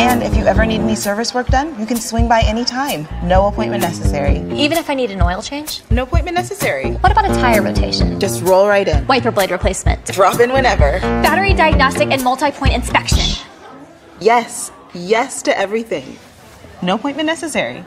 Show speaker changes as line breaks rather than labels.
And if you ever need any service work done, you can swing by anytime. No appointment necessary.
Even if I need an oil change?
No appointment necessary.
What about a tire rotation?
Just roll right in.
Wiper blade replacement?
Drop in whenever.
Battery diagnostic and multi-point inspection?
Yes. Yes to everything. No appointment necessary.